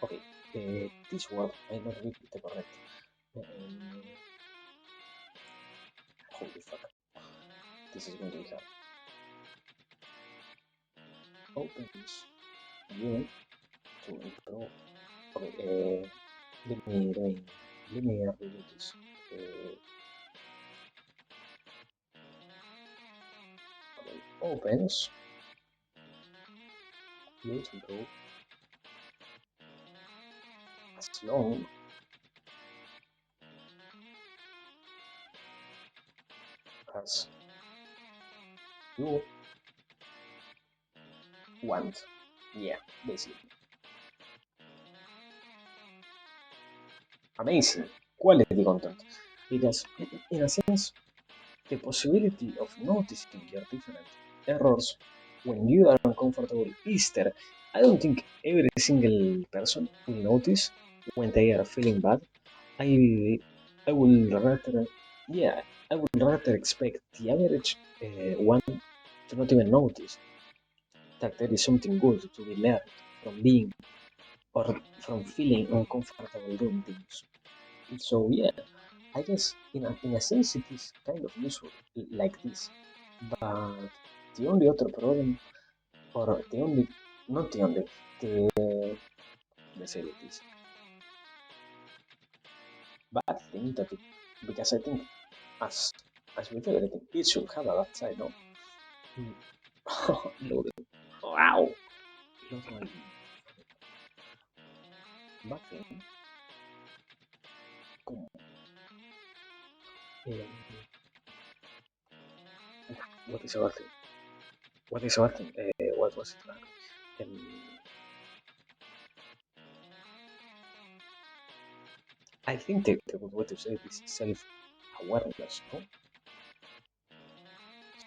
okay, this word might not be the correct. Um, holy fuck, this is going to be hard. Opens you to improve. Okay, let me review this. Okay, opens you to improve as long as you want. Yeah, basically. Amazing quality content. Because, in a sense, the possibility of noticing your different errors when you are uncomfortable is there. I don't think every single person will notice when they are feeling bad. I I will rather, yeah, I would rather expect the average one to not even notice that there is something good to be learned from being or from feeling uncomfortable doing things. So yeah, I guess in a sense it is kind of useful like this. But the only other problem, or the only, not the only, the, let's say like this, bad thing that it, because I think as as with everything, it should have a bad side, no? Mm. Loading. Wow. Load my bad thing. Come. Um, what is a bad thing? What is a bad thing? What was it? I think the good way to say it is self-awareness, no?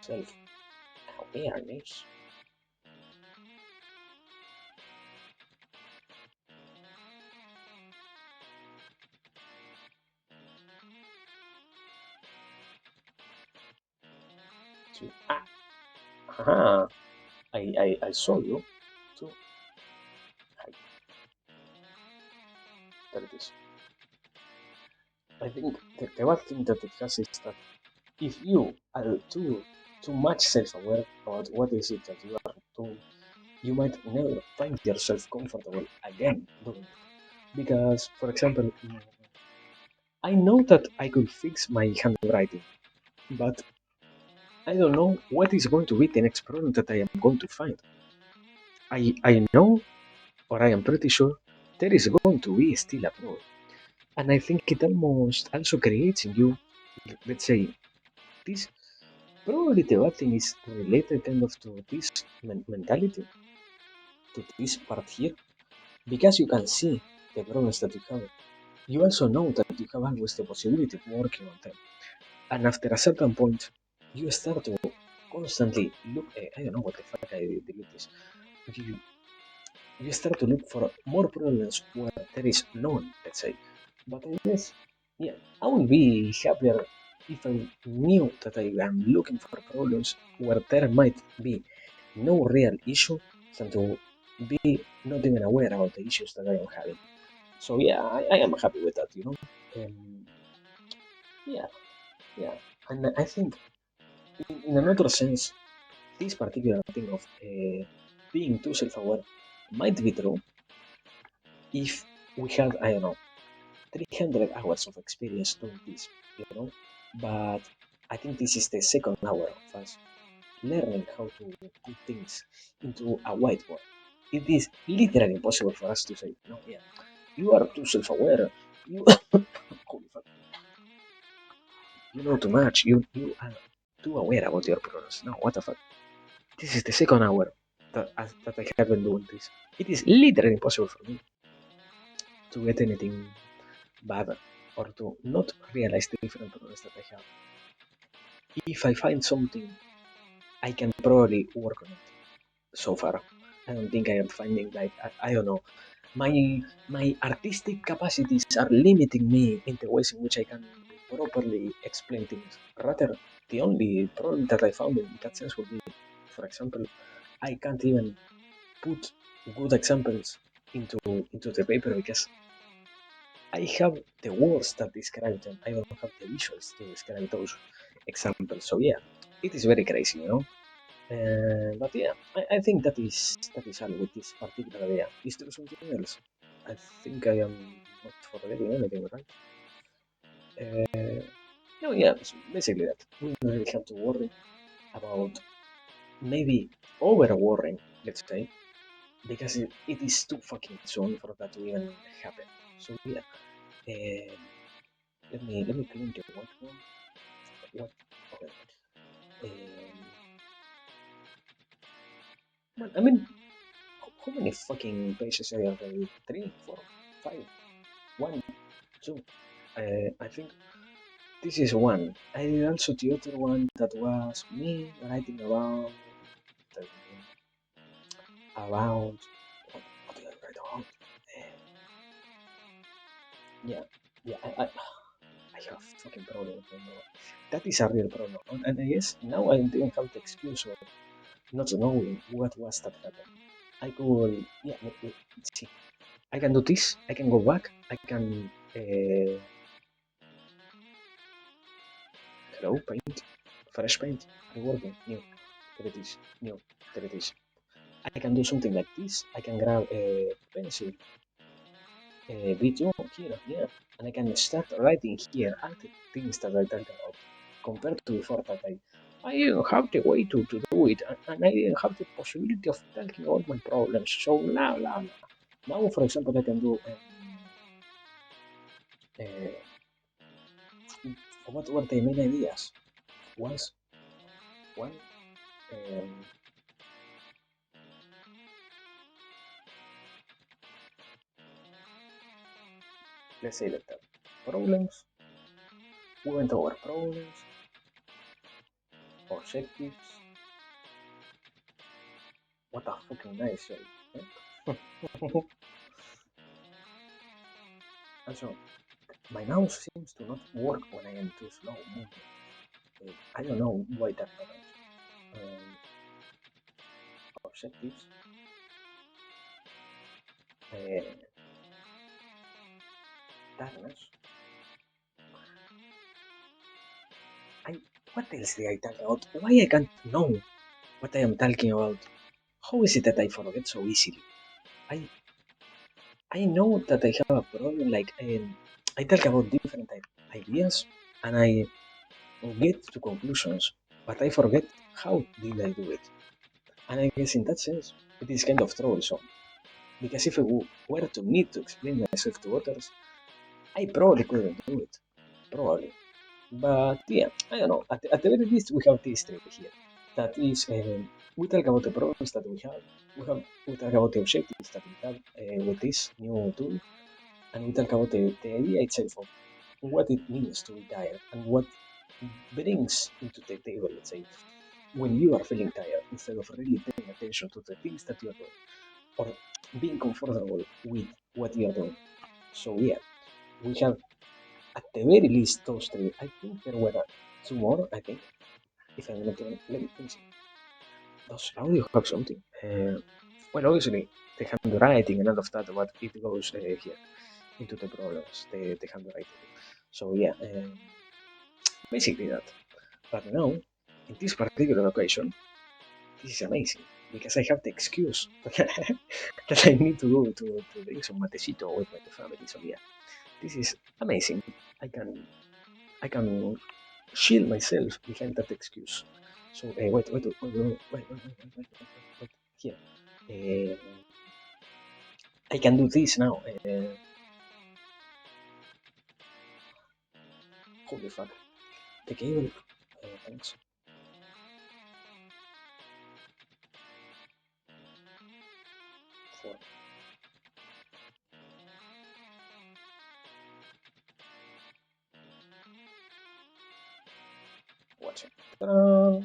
Self-awareness. So, aha, I saw you. So, hi, there it is. I think the bad thing that it has is that if you are too much self-aware about what is it that you are doing, you might never find yourself comfortable again doing it. Because, for example, I know that I could fix my handwriting, but I don't know what is going to be the next problem that I am going to find. I know, or I am pretty sure, there is going to be still a problem. And I think it almost also creates in you, let's say, this probably the bad thing is related kind of to this mentality, to this part here, because you can see the problems that you have. You also know that you have always the possibility of working on them. And after a certain point, you start to constantly look. I don't know what the fuck I delete this. You you start to look for more problems where there is none, let's say. But I guess, yeah, I would be happier if I knew that I am looking for problems where there might be no real issue than to be not even aware about the issues that I am having. So yeah, I am happy with that, you know. Um, yeah, yeah, and I think in another sense, this particular thing of being too self-aware might be true if we had, I don't know, 300 hours of experience doing this, you know. But I think this is the second hour of us learning how to put things into a whiteboard. It is literally impossible for us to say, no, yeah, you are too self-aware. You, holy fuck, you know too much. You are too aware about your problems. No, what the fuck? This is the second hour that I have been doing this. It is literally impossible for me to get anything bad or to not realize the different problems that I have. If I find something, I can probably work on it. So far, I don't think I am finding like I don't know. My my artistic capacities are limiting me in the ways in which I can properly explain things. Rather, the only problem that I found in that sense would be, for example, I can't even put good examples into the paper because I have the words that describe them. I don't have the visuals to describe those examples. So yeah, it is very crazy, you know. But yeah, I think that is all with this particular idea. Is there something else? I think I am not forgetting anything, right? No, yeah, so basically that. We don't really have to worry about maybe over worrying, let's say, because it is too fucking soon for that to even happen. So yeah, uh, let me clean the white one. What? Okay. Um, well, I mean, how many fucking pages I have read? Three, four, five, one, two. I think this is one. I did also the other one that was me writing about what did I write about? Uh, yeah, yeah. I have a fucking problem. That is a real problem, and I guess now I didn't have the excuse of not knowing what was that happened. I could, yeah, see. I can do this. I can go back. I can hello paint, fresh paint, reworking, new, delete this, new, delete this. I can do something like this. I can grab a pencil, a video here, yeah, and I can start writing here all the things that I talked about. Compared to before that I didn't have the way to do it, and I didn't have the possibility of talking about my problems. So blah blah blah. Now, for example, I can do uh, what were the main ideas? Was one, um, let's say like that. Problems. We went over problems, objectives. What a fucking nice show. Eh? And so, my mouse seems to not work when I am too slow moving. I don't know why that happens. Objectives. Uh, darkness. I, what else did I talk about? Why I can't know what I am talking about? How is it that I forget so easily? I I know that I have a problem. Like I talk about different ideas and I get to conclusions, but I forget how did I do it. And I guess in that sense, it is kind of troublesome because if I were to need to explain myself to others, I probably couldn't do it. Probably. But yeah, I don't know. At the very least, we have this trick here. That is, we talk about the problems that we have. We talk about the objectives that we have with this new tool, and we talk about the idea itself of what it means to be tired and what brings into the table, let's say, when you are feeling tired, instead of really paying attention to the things that you're doing or being comfortable with what you're doing. So yeah, we have at the very least those three. I think there were two more. I think if I'm not wrong, let me see. Does audio have something? Well, obviously the handwriting and all of that, but it goes here into the problems, the handwriting. So yeah, basically that. But now, in this particular occasion, this is amazing because I have the excuse that I need to go to drink some matecito with my family. So yeah, this is amazing. I can I can shield myself behind that excuse. So wait. Here, uh, I can do this now. Holy fuck! The cable. Thanks. watching. Ta-da!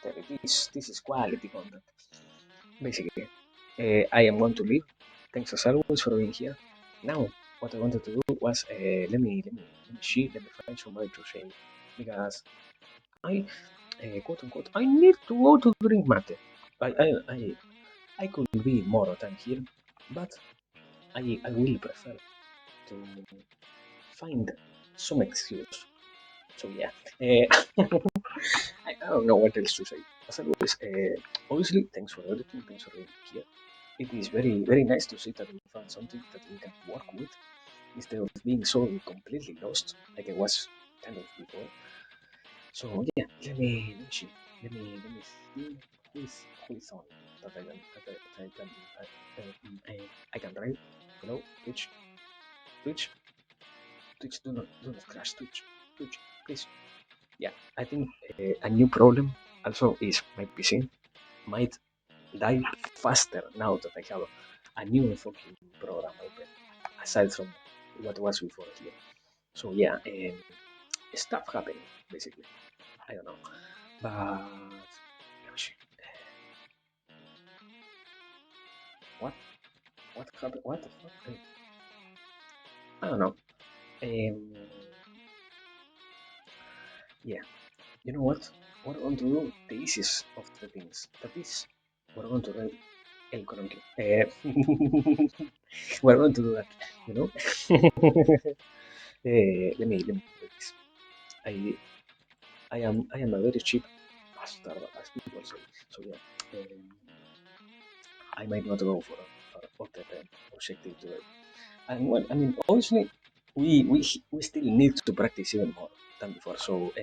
There it is. This is quality content. Basically, I am going to leave. Thanks as always for being here. Now, what I wanted to do was let me find somebody to say because I quote unquote I need to go to drink mate. I could be more time here, but I will prefer to find some excuse. So yeah, I don't know what else to say. As always, obviously, thanks for everything. Thanks for being here. It is very nice to see that we found something that we can work with instead of being so completely lost like I was kind of before. So yeah, let me see. Let me see who is on that I can drive. Hello, Twitch, do not crash Twitch, please. Yeah, I think a new problem also is my PC might die faster now that I have a new fucking program open aside from what was before here. So yeah, stuff happening basically. I don't know, but gosh, what what happened? What the fuck? I don't know. Um, yeah, you know what? We're going to do the easiest of the things. That is, we're going to read El Cronky. We're going to do that, you know? Let me do this. I I am a very cheap bastard, as people say. So yeah, I might not go for other objective today. And well, I mean, honestly, we still need to practice even more than before. So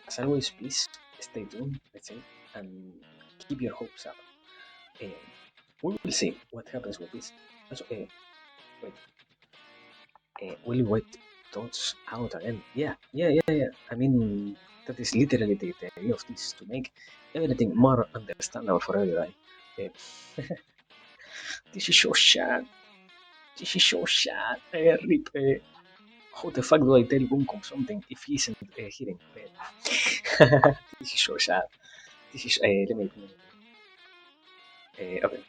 as always, please stay tuned, let's say, and keep your hopes up. Uh, we will see what happens with this. Also, wait, will you wait thoughts out again? Yeah. I mean, that is literally the idea of this to make everything more understandable for everybody. Uh, this is so sad. This is so sad. Rip. How the fuck do I tell Bunkum something if he isn't hearing? This is so sad. This is. Let me. Okay.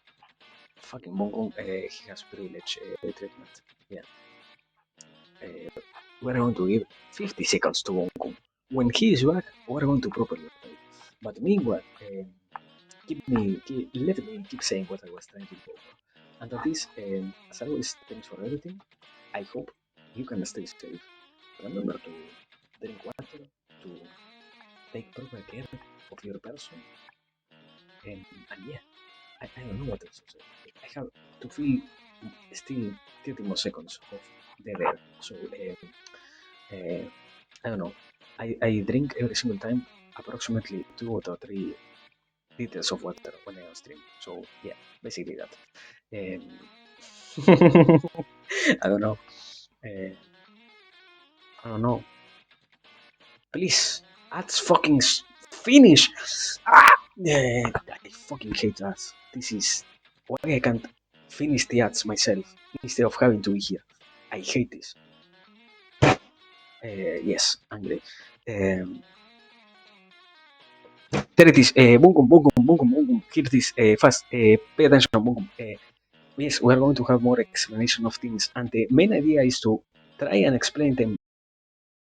Fucking Bunkum. He has privilege treatment. Yeah. We're going to give 50 seconds to Bunkum. When he is back, we're going to properly play. But meanwhile, let me keep saying what I was trying to go for. And that is, as always, thanks for everything. I hope you can stay safe. Remember to drink water, to take proper care of your person, and yeah, I don't know what else to say. I have to feel still 30 more seconds of dead air. So I don't know. I drink every single time approximately 2 or 3 liters of water when I am streaming. So yeah, basically that. I don't know. Uh, I don't know. Please, ads fucking finish. Ah, yeah, I fucking hate ads. This is why I can't finish the ads myself instead of having to be here. I hate this. Yes, angry. Um, there it is. Boom. Here it is. Fast. Pay attention, boom. Yes, we are going to have more explanation of things, and the main idea is to try and explain them